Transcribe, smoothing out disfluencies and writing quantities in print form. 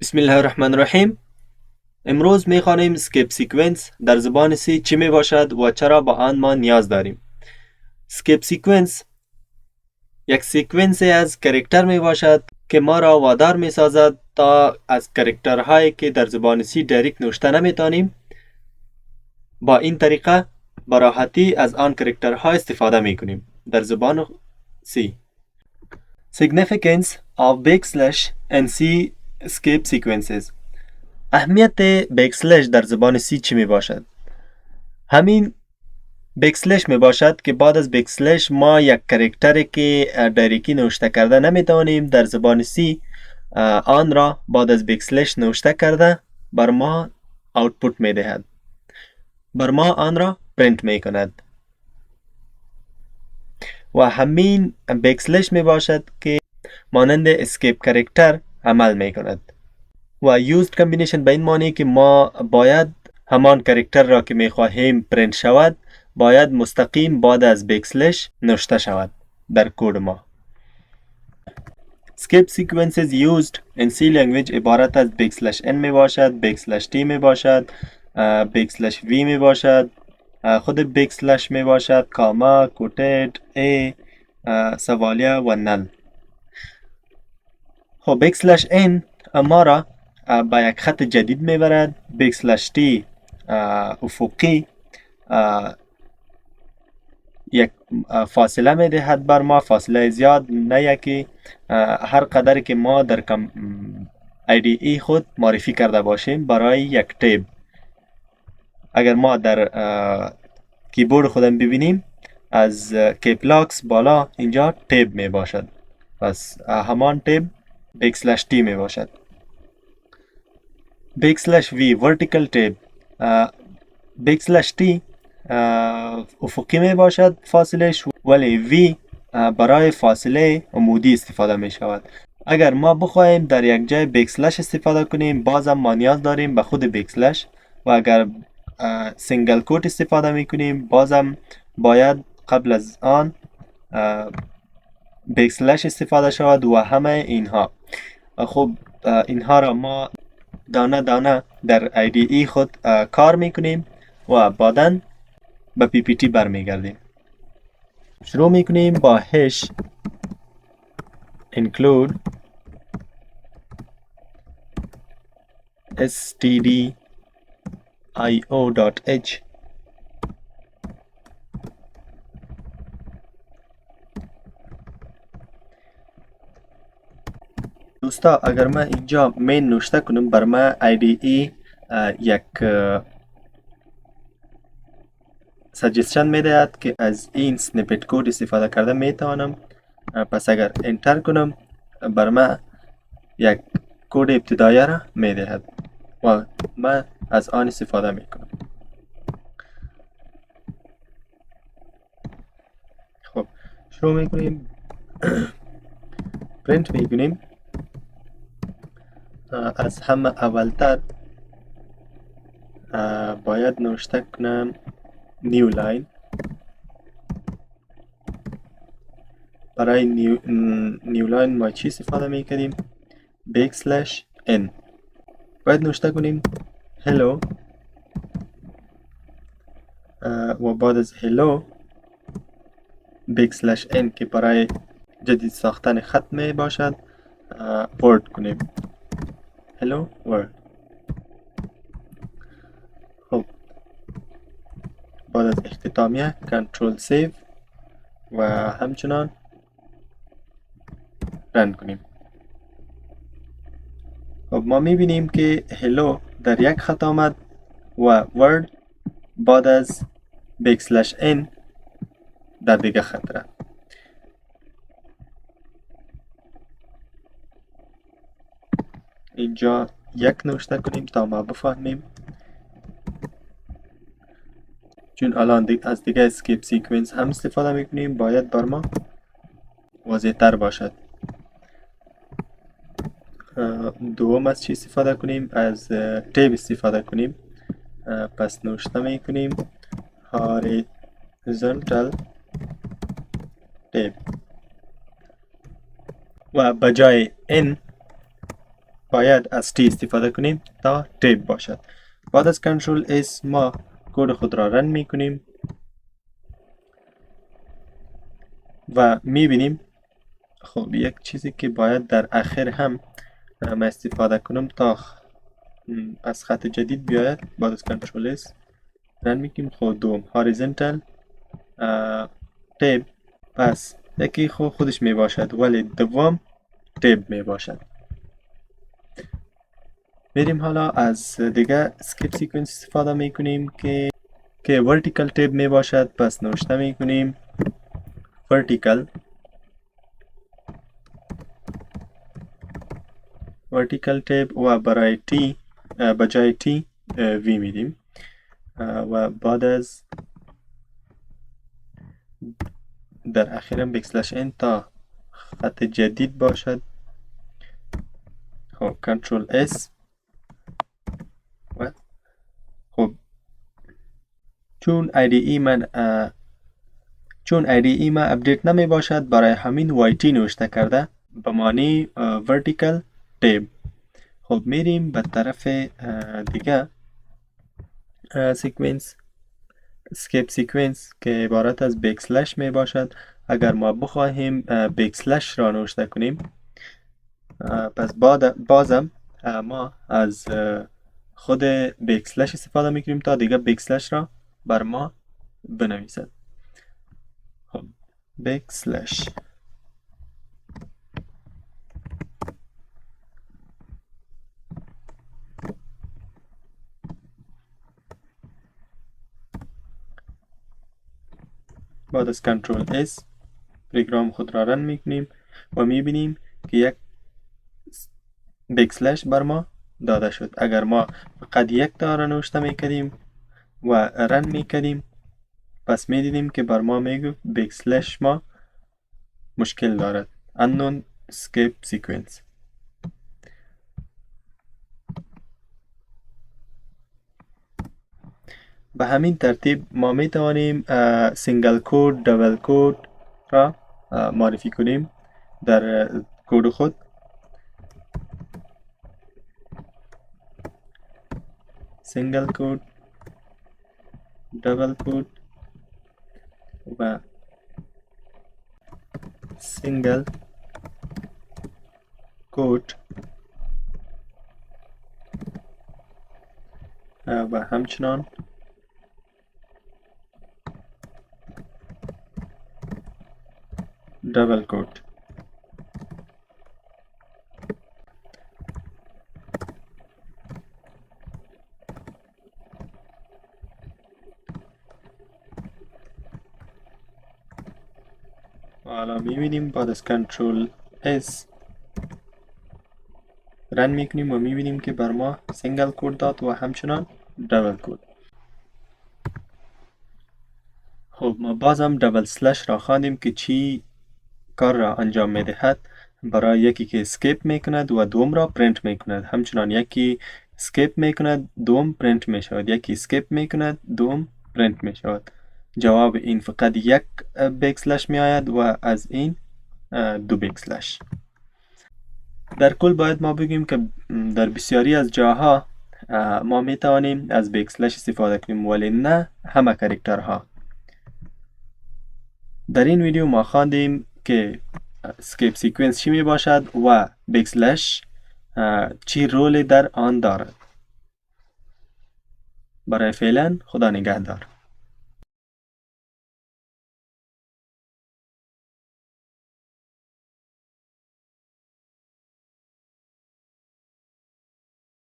بسم الله الرحمن الرحیم. امروز میخوانیم اسکیپ سیکونس در زبان سی چی می باشد و چرا با آن ما نیاز داریم. اسکیپ سیکونس یک سیکونس از کرکتر می باشد که ما را وادار می سازد تا از کرکترهایی که در زبان سی دایرکت نوشته نمی توانیم با این طریقه با راحتی از آن کرکترها استفاده می کنیم. در زبان سی Significance of backslash and C escape sequences. اهمیت بکسلش در زبان سی چی می باشد؟ همین بکسلش می باشد که بعد از بکسلش ما یک کرکتری که دایرکتی نوشته کرده نمی توانیم در زبان سی آن را بعد از بکسلش نوشته کرده بر ما آوتپوت می دهد، بر ما آن را پرینت می کند و همین بکسلش می باشد که مانند اسکیپ کرکتر عمل می کند و یوزد کامبینیشن به این معنی که ما باید همان کرکتر را که می خواهیم پرینت شود باید مستقیم بعد از بکسلش نوشته شود در کد ما. Skip sequences used in C language عبارت از بکسلش n می باشد، بکسلش t می باشد، بکسلش v می باشد، خود بکسلش می باشد، کاما، کوتید، a، سوالیه و نل. خب بکسلش n ما را با یک خط جدید می برد، بکسلش t افقی یک فاصله می دهد بر ما، فاصله زیاد نه یکی، هر قدر که ما در IDE خود معرفی کرده باشیم برای یک تیب. اگر ما در کیبورد خودم ببینیم از کیپلاکس بالا اینجا تیب می باشد، پس همان تیب بکسلش t می باشد. بکسلش v vertical تیب، بکسلش t افقی می باشد فاصلش، ولی v برای فاصله عمودی استفاده می شود. اگر ما بخواهیم در یک جای بکسلش استفاده کنیم بازم ما نیاز داریم به خود بکسلش و اگر سینگل کوت استفاده می کنیم بازم باید قبل از آن بکسلش استفاده شود و همه اینها. خب اینها را ما دانه دانه در IDE خود کار می کنیم و بعداً به PPT برمیگردیم. شروع میکنیم با hash include stdio.h دوستا اگر من اینجا مین نوشته کنم بر من IDE یک سجستشن میدهد که از این سنیپت کود استفاده کرده میتوانم. پس اگر انتر کنم بر من یک کد ابتدایی را میدهد و من از آن استفاده میکنم. خب شروع میکنیم پرینت میکنیم. از همه اولتر باید نوشته کنم نیو لاین. برای نیو لاین ما چی استفاده میکنیم؟ بکسلش n. باید نوشته کنیم hello و بعد از hello بکسلش n که برای جدید ساختن خط می باشد ورد کنیم hello word. خب بعد از اختتامیه کنترل سیو و همچنان رن کنیم. خب ما میبینیم که hello در یک خط آمد و word بعد از بکسلش n در دیگه خط رفت. اینجا یک نوشته کنیم تا ما بفهمیم، چون الان از دیگه اسکیپ سیکونس هم استفاده میکنیم باید بر ما واضح تر باشد. دوم از چی استفاده کنیم؟ از تیب استفاده کنیم. پس نوشته میکنیم horizontal تیب و بجای n باید از تی استفاده کنیم تا تیب باشد. بعد از کنترل اس ما کد خود را رن می کنیم و می بینیم خب یک چیزی که باید در آخر هم استفاده کنم تا از خط جدید بیاید. بعد از کنترل اس رن می کنیم. خب دوم هاریزنتال تیب، پس یکی خودش می باشد ولی دوم تیب می باشد. میریم حالا از دیگه اسکیپ سیکونس استفاده می کنیم که ورتیکال تیب می باشد. پس نوشته می کنیم ورتیکال تیب و برای تی بجای تی وی میدیم و بعد از در اخیرم بکسلش این تا خط جدید باشد. خب کنترل اس و خب چون IDE من اپدیت نمی باشد برای همین YT نوشته کرده به معنی ورتیکال تیب. خب میریم به طرف دیگه سیکونس اسکیپ سیکونس که عبارت از بکسلش می باشد. اگر ما بخواهیم بکسلش را نوشته کنیم پس بازم ما از خود بکسلش استفاده می کنیم تا دیگه بکسلش را بر ما بنویسد. خب بکسلش بعد از کنترل اس پروگرام خود را رن می کنیم و می بینیم که یک بکسلش بر ما داده شد. اگر ما فقط یک تا نوشته می کردیم و رن می کردیم پس می دیدیم که بر ما می گفت بکسلش ما مشکل دارد unknown escape sequence. به همین ترتیب ما می توانیم سینگل کد دبل کد را معرفی کنیم در کد خود. سینگل کد دبل کد و سینگل کد و همچنان دبل کد. حالا میبینیم بعد از کنترل اس رن میکنیم و میبینیم که بر ما سینگل کد داد و همچنان دبل کد. خب ما بازم دبل سلش را خواندیم که چی کار را انجام میدهد. برای یکی که اسکیپ میکند و دوم را پرینت میکند، همچنان یکی اسکیپ میکند دوم پرینت میشود، یکی اسکیپ میکند دوم پرینت میشود. جواب این فقط یک بکسلش می آید و از این دو بکسلش. در کل باید ما بگیم که در بسیاری از جاها ما می توانیم از بکسلش استفاده کنیم ولی نه همه کاراکترها. در این ویدیو ما خواندیم که اسکیپ سیکونس چی می باشد و بکسلش چی رولی در آن دارد. برای فعلا خدا نگهدار.